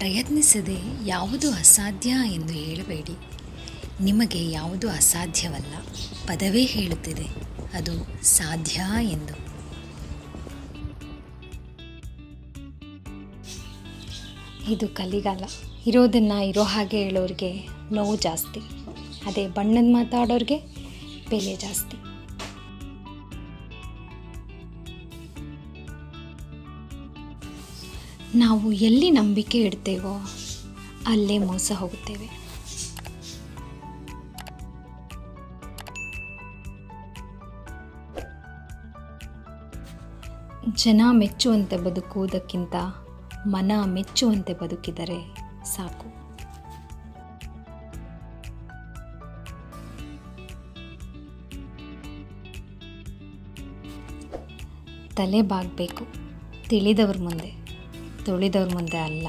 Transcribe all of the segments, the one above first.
ಪ್ರಯತ್ನಿಸದೆ ಯಾವುದು ಅಸಾಧ್ಯ ಎಂದು ಹೇಳಬೇಡಿ. ನಿಮಗೆ ಯಾವುದು ಅಸಾಧ್ಯವಲ್ಲ, ಪದವೇ ಹೇಳುತ್ತಿದೆ ಅದು ಸಾಧ್ಯ ಎಂದು. ಇದು ಕಲಿಗಾಲ. ಇರೋದನ್ನು ಇರೋ ಹಾಗೆ ಹೇಳೋರಿಗೆ ನೋವು ಜಾಸ್ತಿ, ಅದೇ ಬಣ್ಣದ ಮಾತಾಡೋರಿಗೆ ಬೆಲೆ ಜಾಸ್ತಿ. ನಾವು ಎಲ್ಲಿ ನಂಬಿಕೆ ಇಡ್ತೇವೋ ಅಲ್ಲೇ ಮೋಸ ಹೋಗುತ್ತೇವೆ. ಜನ ಮೆಚ್ಚುವಂತೆ ಬದುಕುವುದಕ್ಕಿಂತ ಮನ ಮೆಚ್ಚುವಂತೆ ಬದುಕಿದರೆ ಸಾಕು. ತಲೆ ಬಾಗಬೇಕು ತಿಳಿದವ್ರ ಮುಂದೆ, ತುಳಿದವ್ರ ಮುಂದೆ ಅಲ್ಲ.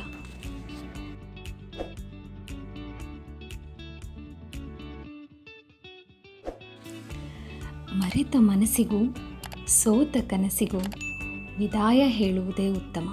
ಮರೆತ ಮನಸ್ಸಿಗೂ ಸೋತ ಕನಸಿಗೂ ವಿದಾಯ ಹೇಳುವುದೇ ಉತ್ತಮ.